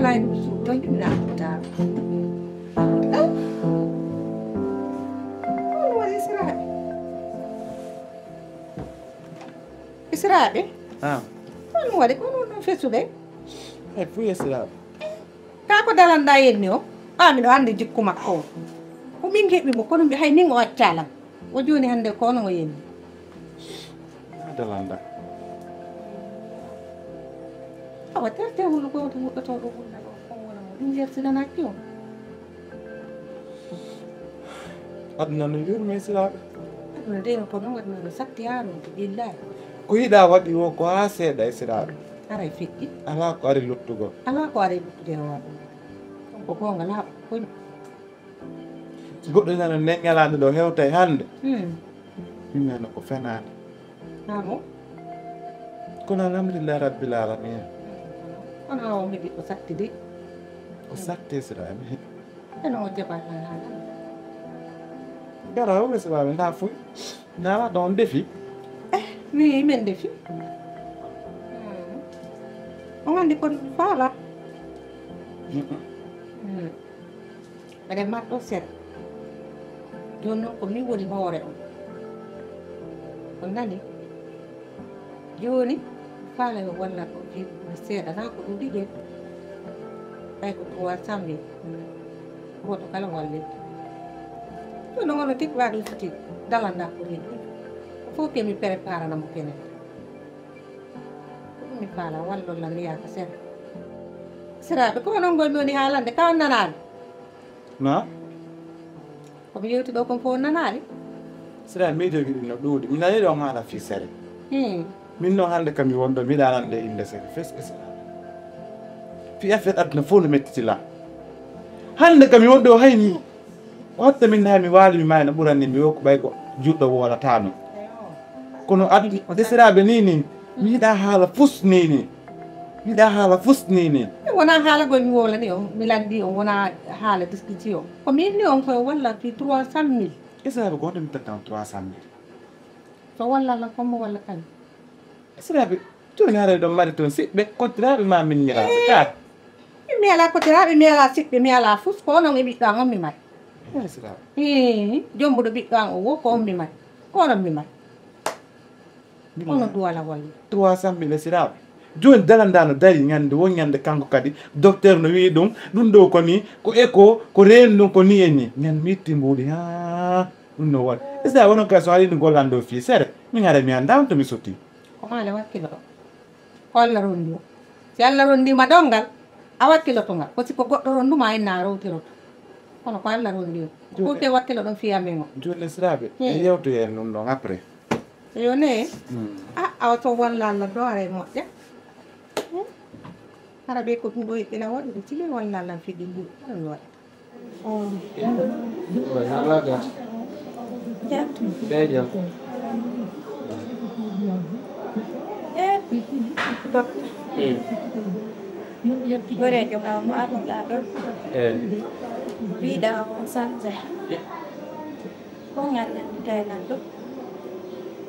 lain sudah tidak ada. Oh, istirahat. Istirahat eh? Ano wala ko no fesu de? Fui istirahat. Ka ko dalan dayen ni o. Ami do ande jikku makko. Ko min hebi mo kono mi hay ni ngo waccalam. O joni hande ko no yen. Dalanda. Awa terte wulu ko to ko na ko wala mo. Din yer sila nakyo. Adna no yur me istirahat. Ano de ko no wadno sakti aro billahi. Ko yiɗa waɗi wo ko ha seeɗa e siraɗo Aray fikki. ala ko ari luttugo Ala ko ari de wa. Ko ko ngala ko. goɗɗo nana nden ñalande ɗo hewta e hannde Hmm. min nana ko fenade Amo. kono alhamdulillah rabbil alamin Ana o mi ko sakti de. o satte siraɓe mi heeɓi Ano o jaba na. gara o siraɓe nda fuy nala ɗon defi Ni men defi. On andi kon fala. Ɓeɗe matɗo set joni noon ko min woni hoore on on nani joni faala yo walla ko jiɗɗude seeɗa na ko ɗum ɗiɗe ɓay ko trois samli goto kala wallide joni noon ono tigui waɗi foti dalanda ko hen ko fof kemi préparanamo kene ko ɗum mi faala wallolla liyaka seeɗa siraɓe ko onon gonmi woni haalande kaw nanani na komi yewti ɗo kon fof nanani siraɓe miijogi ɗum no ɗuuɗi mi nani ɗon haala fi sere min noon hannde kam mi wonɗo mbiɗa anande inde sere feske siraɓe fi affaire aduna fof no mettitila hannde kam mi wonɗo o hayni o hatta min hay mi waali mi mayno ɓuranni mi wokko ɓay ko juɗɗo wolata ɗum kono addi desiraɓe ni ni mi yiɗa haala fus ni ni mi yiɗa haala fus ni ni wona haalagol mi wolani on mi landi on wona haala discuti o ko mi inni on koye walla fi 300 000 desiraɓe ko hoɗo mi tattan 300 000 so wallala kommo walla kañ desiraɓe joni haara ɗon mari toon siɓɓe kottiraɓe ma min ñiraɓe ƴaat mi ala kotiraɓe mi ala siɓɓe mi ala fus ko onon e ɓiɗɗo an on mi mari desiraɓe jombuɗo ɓiɗɗo an o wo ko on mi mari ko onon mi mari ono duwala walla 300 000 desiraɓe joni dalanda no dari ñande won ñande kanko kadi docteur no wi ɗum ɗo ko ni ko éco ko reeni ɗum ko ni e ni ñande mi itti mbuuɗi ha ɗum no waɗi desiraɓe wonon kay so waɗino gollande o fii sere min ara mi andama to mi sotti ko haala wakkilo ɗo ko allah rondi o si allah rondima ɗongal a wakkiloto ngal ko siko goɗɗo ronduma enna rowtiroto kono ko allah rondi o fof ke wakkilo ɗon fiyamen o joni desiraɓe e yewtoyen ɗum ɗon après yone awa to walla allah do ara e moƴƴa hara ɓe ko ɗum ɗo ina waɗude tili walla allah fiɗi mbuɗi aɗa mi waɗa gorejo ma mo arnoɗa ɗon wiɗa o sanje ko gandanɗitaynan ɗo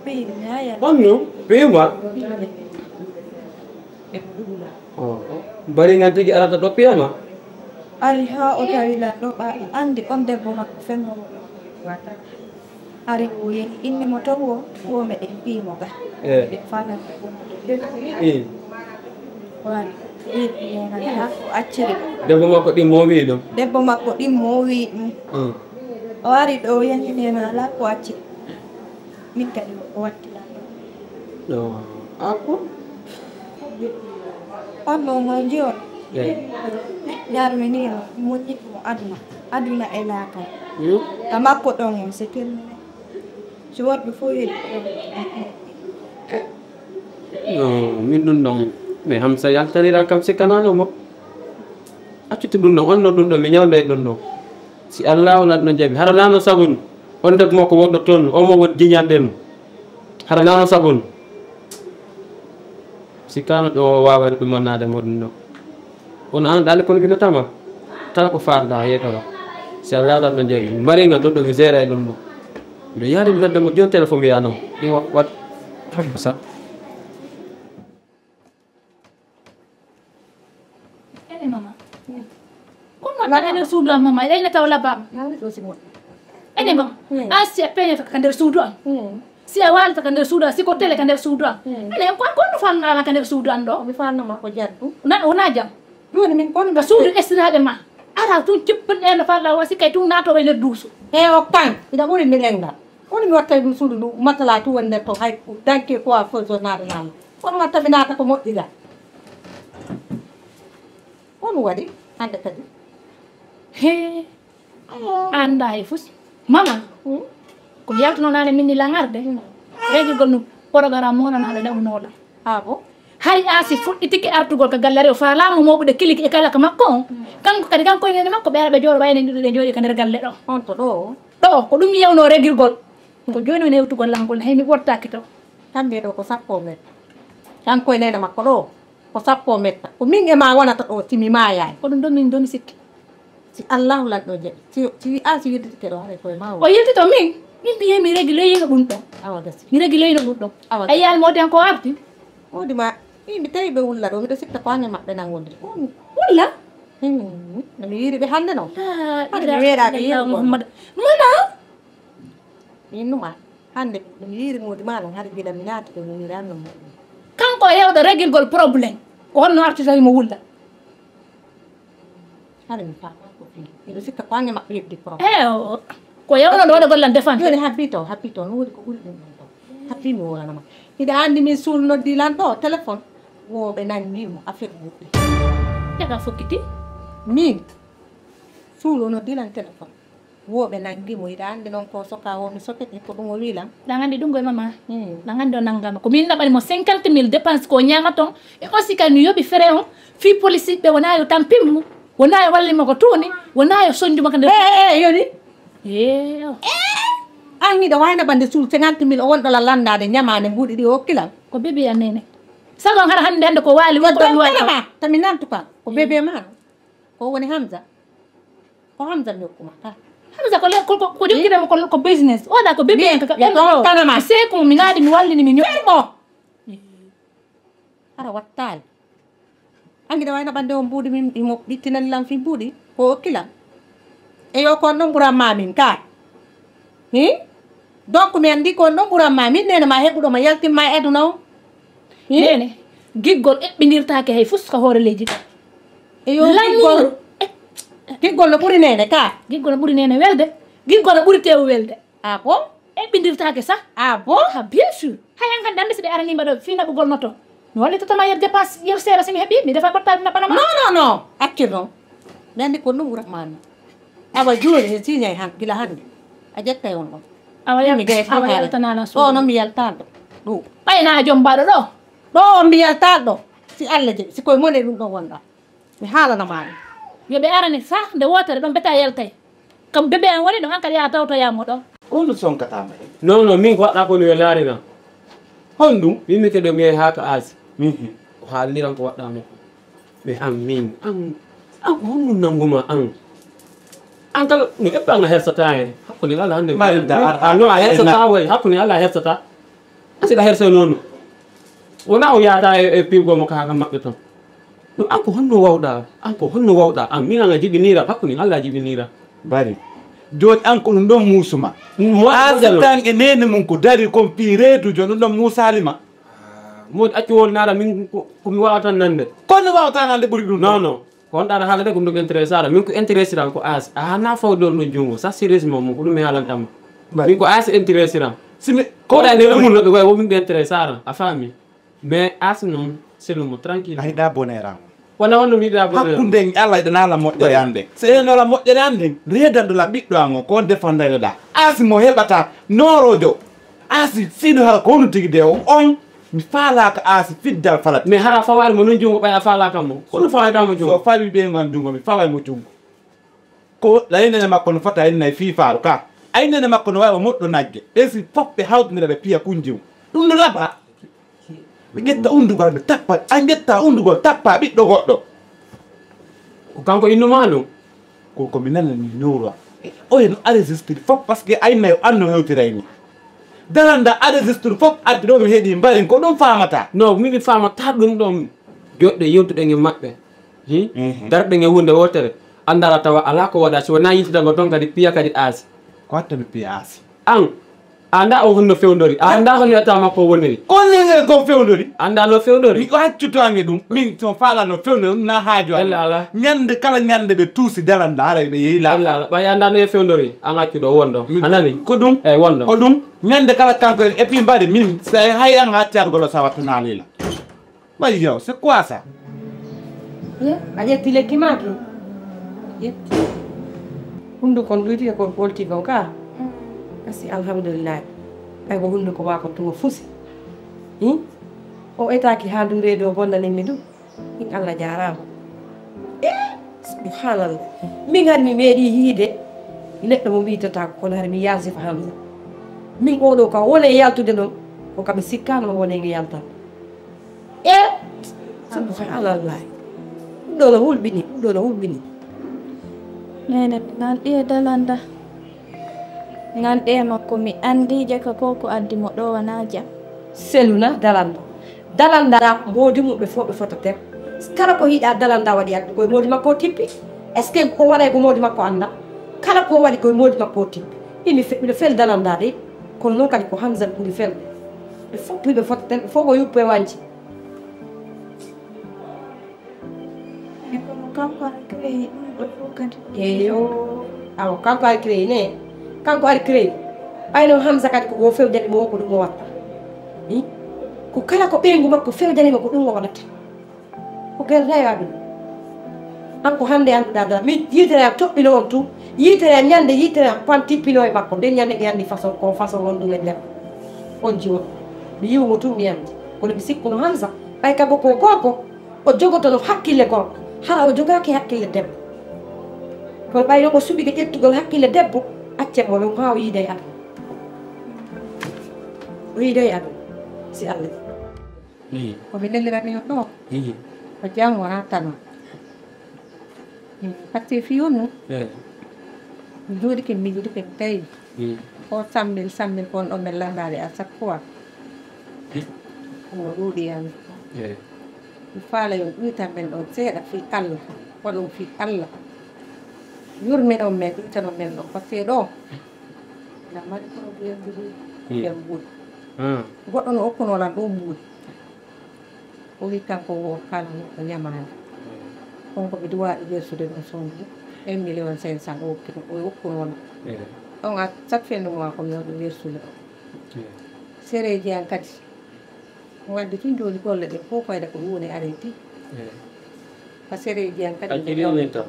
ɓeymi haya Onno, ɓeyma bari ngan tigi arata ɗo piyama ari ha o tawilan ɗo ɓa andi on debbo makko fennomo wata ari o yeni innimo taw o meɗen mbimo ga meɗen fanata wani wiɗi ha o acciri debbo makko ɗin mo wi ɗum debbo makko ɗin mo wi ɗum o ari ɗo o yahinema ala ko acci min kadi o wattila ako on ɗo mo jiyon jarmi ni o moƴƴitmo aduna e laakal ka makko ɗon o so telmine so woɗɓe fof yiɗi min ɗum ɗon mais hamsa yaltanira kam sikkanano mo accuti ɗum ɗon onno ɗum ɗo mi ñawda e ɗum ɗon si allah wonat no jaaɓi hara nano sagono on debbo makko wonɗo toon omo won jiñanɗen hara nano sagono sikkano ɗo wawani ɗum wonnade mo ɗum ɗo kono an ɗaali kono gino tama tan ko farɗa yeytoro si allah wonat no jaaɓi mbariga ɗum ɗo mi géré e ɗum ɗo mbiɗo yaari mi weddemo joni téléphone wiyanam ɗi wat sa mama ko ma ene suudu am mama ene tawla ba do si mo ene mama asi apenya ka nder suudu am si a walta ka nder suudu si ko tele ka nder suudu am ene ko no fanna ka nder suudu am do mi fanno ma ko jaddu na wona jam joni min kono ka suudu estirade ma ara tun cippen ene falla wasi kay tun nato nder duusu e o kan ida ɓuri mi lenga woni mi watta ɗum suudu ɗum matala tu wonde to hay danke ko a fo so naɗa nana kono watta mi naata ko moƴƴiga on waɗi hande kadi he anda e fus mama ko yaltononade min ni langarde regigol no programme monanaɗo ɗewnoɗa ha bo hay asi fuɗɗi tiki artugol ka gallare o falama moɓude kiliki e kala ka makko on kanko kadi kanko ene makko ɓeeraɓe jooɗo wayne ɗiɗo jooɗi ka nder galle ɗo on to ɗo ɗo ko ɗum yewno regirgol ko joni o newtugol langol hay mi ɓortaki to kamɓe ɗo ko sappo metta kanko e nene makko ɗo ko sappo metta ko min e ma wonata ɗo timi mayani ko ɗum ɗon min domi sikki si allahu lanɗo jeeɗi si wi a si wirditike ɗo haɗa koye ma o yiltito min mbiye mi regi leyino ɗum ɗon awa gasi mi regi leyino ɗum ɗon awa a yiyani modi han ko arti wodi ma mi tawi ɓe wulla ɗo miɗo sikta ko hanne maɓɓe nan wonde wulla no mi yiri ɓe hande noon hade mi ira weeɗaɓe yirugo Muhammad mana min numa hande mi yiri modi ma noon haɗa gila mi naati ɓe mi wiranno muɗum kanko hewɗo regirgol probléme ko honno arti tawi mo wulla haɗa mi faama ko fi miɗo sikta ko hanne maɓɓe yebdi pro ko yewno ɗo waɗa gollan défense joni happi to no woni ko ɓuri ɗum ɗon ɗo happi mi woranama hiɗa andi min suulnoddi lan ɗo téléphone woɓe nangimo affaire ɓuɗɗi jaga fokkiti min suulnoddi lan téléphone woɓe nangimo hiɗa andi noon ko soka o mi soketi ko ɗum o wilan ɗa gandi ɗum goye mama ɗa gandi o nanggama ko min ɗaɓanimo 50 000 dépense ko ñaga ton e aussi kadi mi yoɓi frais on fi police ɓe wona yo tampimmo wona yo wallimo ko tuuni wona yo sonjuma ko nder yoni an hiɗa wayno ɓande suul 50 000 o wonɗola landade ñamade mbuɗi ɗi hokkilan ko bébé annene sagon hara hande ko waali ma tami nantu ka ko bébé ma ko woni Hamza ko Hamza mi hokkuma ka Hamza ko jokkidema ko business oɗa ko bébé en kanama c'est ko mi naadi mi wallini mi ñoɓo ara wattali an hiɗa wayno ɓande o mbuɗi min imo ɓittinanilan fi mbuɗi ko hokkilan e yo kon ɗon ɓuranma min ka donc mi andi kon ɗon ɓuranma min nene ma heɓuɗoma yaltinma e aduna o nene giggol eɓɓinirtake hay fus ko hoore leydi ɗo eyo giggol no ɓuuri nene ka giggol no ɓuuri nene welde giggol no ɓuuri tew welde a bon eɓɓinirtake sa a bon ha bien sûr hay an hande ande so ɗe aranima ɗo finaɓugol noto mi wallitotoma yer dépense yer seera somi heeɓi mi defa ɓottaɓe naɓanama non accir noon mi andi kon ɗum ɓuratmami awa joni e signay han gila hande a jettay on ɗon awa yaltanala ɗo noon mi yaltaɗo ɗo ɓayna joom mbaɗo ɗo ɗo on mi yaltaɗo si Allah jaɓi si koye mone ɗum ɗon wonɗa mi haalanamani yoɓe arani sa nde wotere ɗon beta yaltay kam bébé en woni ɗo an kadi ya tawtoyamo ɗo ono sonkatama e non min ko waɗɗa kono yo laarina honɗum min keɗo mi yehi ha ka aasi ko haalliran ko waɗɗamo ɓe an min an ko honɗum nannguma an kala no eɓɓe an a hersata hen hakkude ala hande non a hersata way hakkude ala hersata siɗa hersa noon wona o yaata e pirgomo kaga maɓɓe toon ɗum an ko honno wawɗa an min an a jiɓinira hakkude allah jiɓinira bari joni an ko ɗum ɗon muusuma asitan e nene mum ko dari kon pi reedu joni ɗum ɗon muusalima modi accu won naɗa min komi wawa tan nande kono wawata nande ɓuuri ɗum non ko wonɗa aɗa haala de ko ɗum intéressé aɗa min ko intéressé ran ko asi a hana fawde ɗon ɗo jungo ça sérieusement mo ko ɗum mi haalanɗama min ko asi intéressé ran simi koɗa nde ɗumulnoɓe koye womin ɓe intéressé aran a faami mais asi noon sellumo tranquille a hiɗa bonheur am wona wonno miɗa bonheur hakkude allah ɗanala moƴƴere anden so enola moƴƴere anden redanɗola ɓiɗɗo an o ko défendayɗoɗa asi mo heɓata norojo asi siɗo hala ko hono tigui de on mi faalaka asi fiddal falat mais hara fawari mo noon jungo ɓay a faalakam mo kono fawaytamo jungo so fawi ɓe gon jungo mi fawaymo jungo ko aynene makko no fota aynene fifaaro ka aynene makko no wawi o moɗɗo naggue ɓesi fof ɓe hawtodira ɓe piya kunjiw ɗum no laɓa ɓe ƴetta undugol ɓe tappa an ƴetta undugol tappa ɓiɗɗo goɗɗo ko kanko innuma ɗum komi nanani ñowroa oye no enregistre fof par ce que aynayi o anno hewtirayni daranda enregistre fof addi ɗo mi heeɗi mbarin ko ɗum famata non min famata ɗum ɗon joɗɗe yewtuɗen e maɓɓe darɓe nge hunde wotere andara tawa ala ko waɗa so wona yittidango toon kadi piya kadi aasi ko watta mi piya aasi an anda o honno fewdori anda ko wiyata makko woniri konne ko fewdori anda no fewdori mi ko haccutoange ɗum min so falano fewdori ɗum na haajo ala ñande kala ñande ɓe tuusi daranda ara ɓe yeyla ala ɓay anda no e fewdori an accuɗo wonɗo anani ko ɗum eyyi wonɗo ko ɗum ñande kala kanko et puis mbaɗe min sa hay an haccatgolo sa wattu naalila ɓay yow c'est quoi ça a ƴetti lekki ma to ƴetti hunduko ɗuytike ko ɓolti kon ka kasi alhamdulillah ay ko hunduko ma ko tumo fusi o etaki ha ɗum reedo bonnaninmi ɗum min allah jarama subhanallah min har mi meeɗi hiide neɗɗo mo witata kono har mi yasifa hamsa min oɗo kam wone yaltude ɗon ko kam sikkano wone nge yaltan subhanallah ɗum ɗo no hulɓini ɗum ɗo no hulɓini nene nganɗi e dalanda nganɗi e makko mi andije ko koko addi mo ɗo wona jam seluna dalanda dalanda modi muɓe fof ɓe fototen kala ko yiiɗa dalanda waɗi addu koye modi makko o tippi est ce que ko waɗa ko modi makko anda kala ko waɗi koye modi makko o tippi miɗo fel dalanda de kono noon kadi ko hamsa ɓuri felde ɓe fof ɓiɓe fototen ɓe fof ko yuppu e wanci kanko ari créé ɗum ɗo fof kadi eyo awa kanko ari créé ne kanko ari créé ɓayno hamsa kadi koko fewjani mo ko ɗum o watta ko kala ko ɓeygu makko fewjanima ko ɗum o waɗata ko gerdayo ɗum an ko hande annduɗa dal min yitere am toɓɓino on tum yitere am ñande yitere am pan tippino e makko nden ñande mi andi façon ko façon won ɗum e nder on jiwon mi yiwmo tum mi andi kono mi sikkuno hamsa ɓay kabo ko gorko o jogotono hakkille gorko hara o jogaki hakkille debbo kono ɓayno ko suɓi ko ƴettugol hakkille debbo accemo ɗum ha o yiide e aduna o yiide e aduna si allah komi lellirani on ɗo ko jam wona tano par ce que fiyon no mi jooɗike mi miijiɗike mi tawi o sammil kon ɗo min landade à chaque fois omo ɗuuɗi yami mi faala yon ɗuytan men ɗon seeɗa fi allah waɗum fi allah yurmin on men ɗuytanon men ɗon par ce que ɗo na mari probléme de ɓen mbuuɗi goɗɗo no hokkunolan ɗo mbuuɗi o wi kanko o kala o ñamani on ko ɓe duwaɗi wersude ɗon sondu 1 million 500 o hokkino o hokkunono ɗon a chaque fin de mois komi waɗo wersude o séréji an kadi wadde tun joni golle ɗe fof fayda ko woni arrêté par séréji an kadi aƴƴirioni taw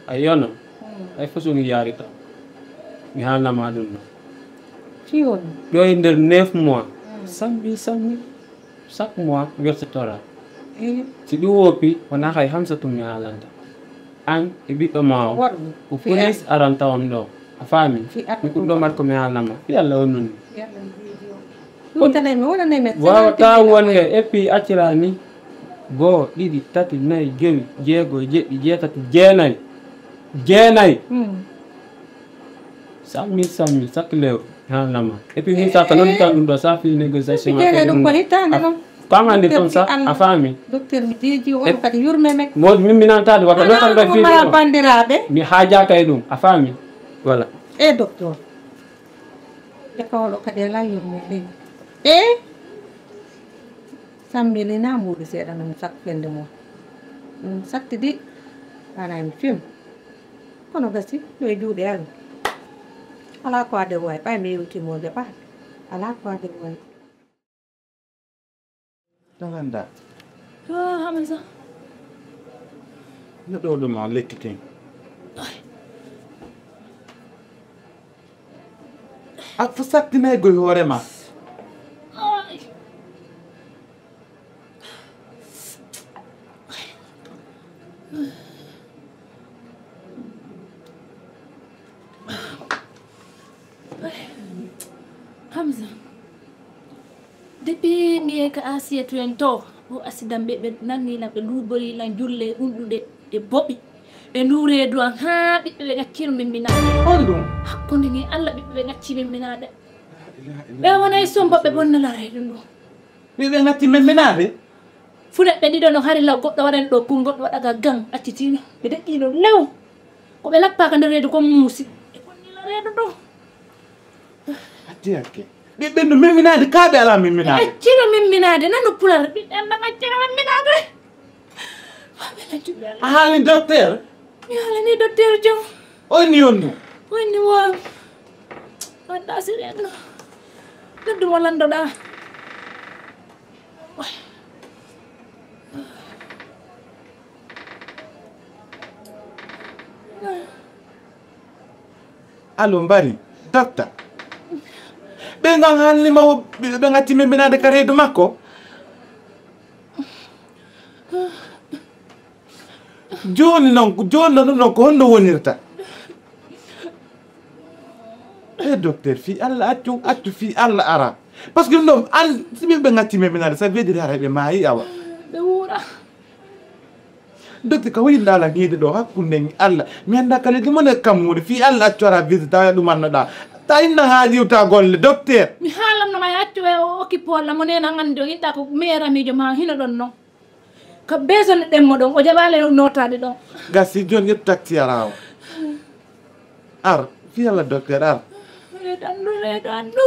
a yona ay façon yaari taw mi haalnama ɗum no fiyon ɗo e nder 9 mois sambi chaque mois wersetora si ɗum woppi wona hay hamsa tum mi haalanta an e ɓiɗɗo ma o ko police aran tawam ɗo a faami mi ɗum ɗo mat komi haalnama fi allah on nonni wawata wonge et puis accira ni goo ɗiɗi tati nayyi joyi jeegoy jeɗɗi jeetati jeenayyi sammi chaque lewru haalnama et puis min saka noon tan ɗum ɗo sa fi négociation ɗum ko hittande noon kam andi toon sa a faami docteur mi deeji on kadi yurmeme modi min minantade wata ɗo tan ɗo fi bandiraɓe mi haajaka e ɗum a faami voilà e docteur jakawɗo kadi ala yurme leydi sammilina mbuuɗi seeɗa noon sakkende mo ɗum sattidi ana mi film kono gasi ɗo e juuɗe allah ala ko ade way ɓay mi yewtimode ɓa ala ko ade way dalanda Hamza neɗɗo o ɗum a lekkiten a fo sattinayi goye hoorema Hamza depuis mi yehi ka Asiyatu en to o asidam ɓe nannilan ɓe luuborilan julle ɗumɗuɗe ɗe boɓi ɓe ndureedu an ha ɓiɓɓe ɓe gaccino min minaɗe on ɗum hakkude ni allah ɓiɓɓe ɓe gacci min minaɗe ɓe wonay sombo ɓe bonnalare ɗum ɗo ɓiɓe gatti men menade fune ɓe ɗiɗo no hari law goɗɗo waɗani ɗo kungol waɗaga gang accitino ɓe deƴƴiɗo lew ko ɓe lappaka nder reedu kon muusi ɓe gonnila reedu ɗo atti hakke ɓiɓɓe no mimminade kaaɓe ala mimminade accino mimminade nano pular ɓiɓɓe andan accino mimminade a haali docteur mi haalani docteur jom oni yondu woni waaw wonɗa sirenno noddumo landoɗa allo mbari docteur ɓe ngan haalnima ɓe gatti mimminade ka reedu makko joni noon ko honno wonirta docteur fi Allah accu fi Allah ara parce que non an simin ɓe gatti mimminade ça veut dire ara ɓe maayi awa ɓe wuura docteur ka wayinɗa ala hiide ɗo hakkunde Allah mi anda kalidi mone kammude fi Allah accu ara visite tawa ɗumannoɗa ta inna ha yiwta golle docteur mi haalamnoma e accu e o occupole mo nena gandi o yiɗɗa ko meilleur amijo ma hino ɗon noon ko besone ɗemmo ɗon o jaɓale notade ɗon gasi joni yettu taxi arawa ar fi Allah docteur ar reedu andu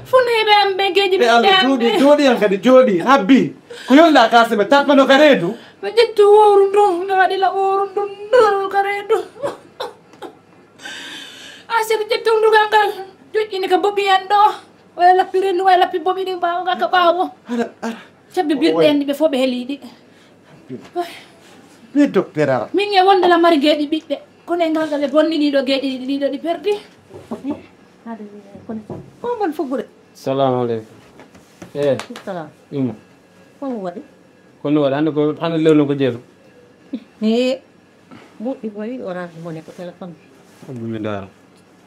funeɓe am ɓe geji ɓe Allah jooɗi yan kadi jooɗi habbi ko yolɗa kase ɓe tapmano ka reedu ɓe ƴettu woru ndu ɓe waɗila woru ndu ka reedu asiɓe ƴettu ndugal ngal joƴƴini ka boɓi en ɗo waya lappi rendu waya lappi boɓi ɗi mbawga ka ɓaawo cabbi birɗe en ɗi ɓe fof ɓe heeliɗi ɓe docteur ara min e wondela mari geeɗi ɓiɓɓe kono e ngalga ɓe bonni ɗiɗo geeɗi ɗiɗo ɗi perdi ko gon foggude salamu aleykum salam kono waɗi kono waɗi hande ko hande lewno ko jeeto e ɓuɗɗi boyi orange mone ko téléphone mi dara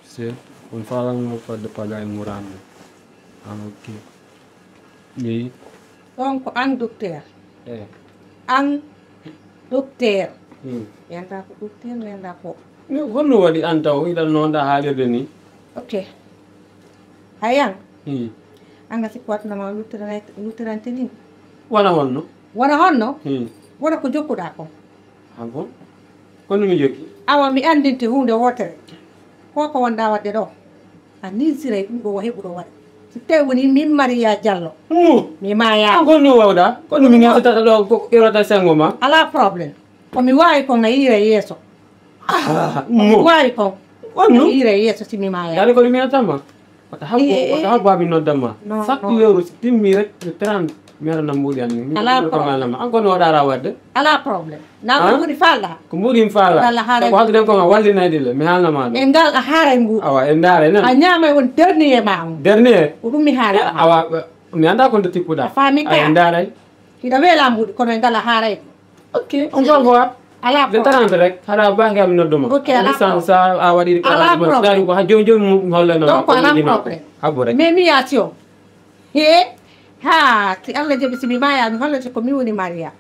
se on falanmo fadde paga e mourande ok yeyi ɗon ko an docteur eyi an docteur wiyanta ko docteur wiyanda ko honno waɗi an taw yiɗat noonɗa haalirde ni ok hayan anga sikko watnama luttirante ni wona honno wona honno wona ko jokkuɗa ko ha bon kono mi jokki awa mi andinte hunde wotere ko wonɗa wadde ɗo a nilsiray ɗum ɗo o heɓuɗo waɗa so tawi woni min Maria Diallo mi maya kono wawɗa kono mi gatata ɗo ko ƴewrata sengo ma ala probléme komi wawi kon a yiira yeeso mi wawi kon wonno yiira yeeso simi maya yaade kono miyatama wata habbo abi noddamma chaque weeru so timmi rek le 30 mi waɗana mbuuɗi an ni alama an kono waɗara wadde ala probléme na mbuuɗi falɗa ko mbuuɗi mi faala ko halduɗen ko ma wallinayde le mi haalnama ɗum e ngal a haaray mbuuɗi awa en daara nan a ñaamay won dernier ma on dernier ko ɗum mi haara awa mi anda ko nde tippuɗa faami ka en daaray hiɗa weela mbuuɗi kono e ngal a haaray ok on va voir ala le 30 rek haɗa banque am nodduma licence sa a waɗi ɗaɗi ko ha joni joni mu holleno donc ala probléme habbo rek mais médiation he ha si Allah jaɓi simi maya mi hollete ko mi woni Maria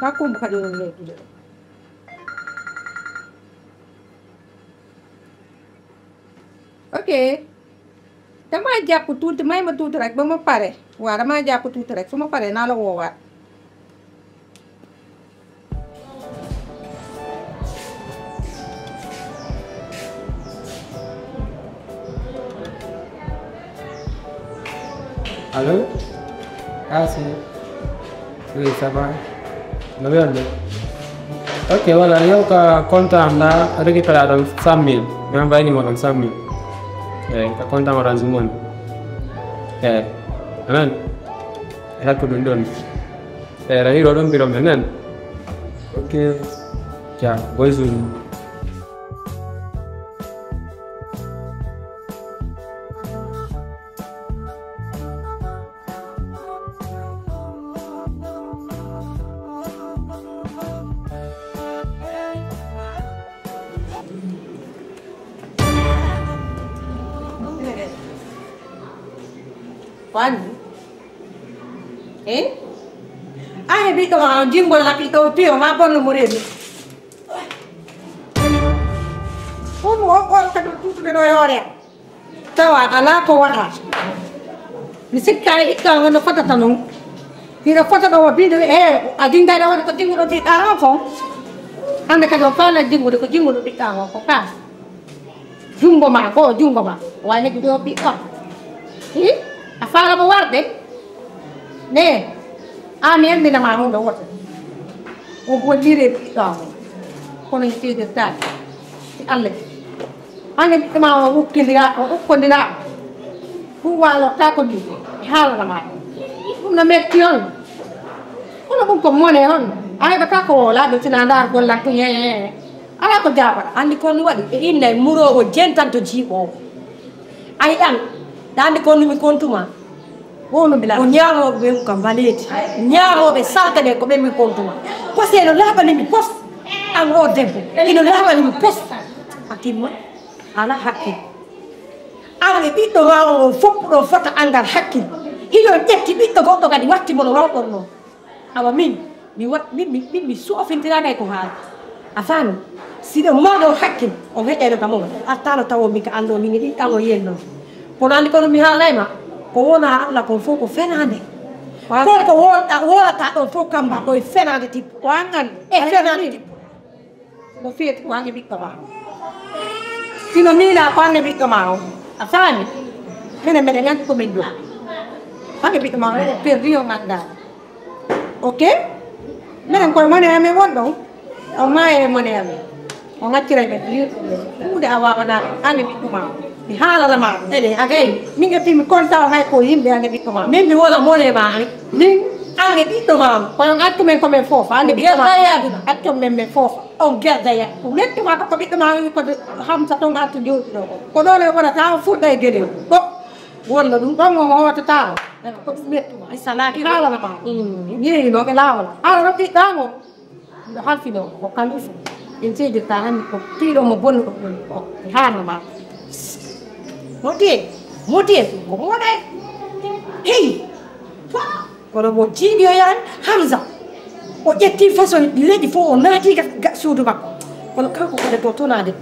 bakkumbo kadi on leydude ɗo ok dama jàpp tuuti may ma tuuti rek ba ma pare waaw dama jàpp tuuti rek su ma paree naa la woowaat Allô? Ah si. Oui, ça va. Lo verde. Ok, voilà, io che conta da recuperare 100.000. Non vai ni mo 100.000. Ka conta mo ranzumon. Anan. Help dun dun. Rani rodon biro menen. Ok. Ya, boys will Wan? Ai bi ko ang jimbo laki to tio ma pon mo re. Ko ka tu tu no yore. Tawa ala ko wala. mi sekkani ikka no fatata non ira fatata wa bindo adinda da wala ko dingudo di tanga ko ande ka do fala dingudo ko dingudo di tanga ko ka jumbo ma wa ne do bi ko afala mo warde ne ani en dina ma do wata o bo dire bi tanga ko ne ti de ta alle ane ma o kondira wala ta ko di hala la mai una metion una buon comune on ai ba ko la do tinandar ko la ye ala ko jaba andi ko ni wadi inne muro ko jentanto jibo ai an dandi ko ni mi kontuma wono bila o nyaaro be ko valeti nyaaro be salta de ko be mi kontuma ko se no la ba ni mi post an o debbo ino la ba ni mi post akimma ala hakki awale ɓiɗɗo wawo foɓɓuɗo fota andal hakkille hiɗo ƴetti ɓiɗɗo goɗɗo kadi wattimono rawɗon noon awa min mi suofintirani ko haala a faami siɗo mawɗo hakkille o heƴƴeno ka momo attano tawo min ka anndo min ɗi ɗago yen noon kono andi kono mi haalayma ko wona allah kon fof ko fenade ko wolata ɗon fof kamba koye fenade tippo ko angan e fenade tippo no fiyeti ko ange ɓiɗɗo ma o sino miila ko ange ɓiɗɗo ma o a faami minen mbeɗe nganndi komin ɗo hanke ɓiɗɗo ma perdio nganndaa ok minen koye mone amen wonɗon o maaye mone amen o ŋaccira men huunde a waawanaɗo hanke ɓiɗɗo ma mi haalalama eɗe agayi min ƴettimi contant hay ko yimɓe hanke ɓiɗɗo ma min mi wona mone ma ani min hanke ɓiɗɗo ma kono accumen komin foofa hanke ɓiɗɗo ma accum men men foofa on gerdaya ko mettuma ko ɓiɗɗo ma wi kode hamsa ton artu jooɗi ɗo ko ɗon e wonata o fuɗɗa e gueɗel ɗo wonno ɗum ɗon o howatata o ko ɗum mettuma ay salaki haalalama yeeyinoɓe laawol haala no ɓiɗɗamo ɗo halfino ko kamɓe fof en seydirta hannde ko tiiɗo mo bonno ɗo o haalama motiye ko moɗe hey kono mo jiiɗoyan hamsa o ƴetti façon leɗɗi fof o naati suudu makko kono kanko kode to tonade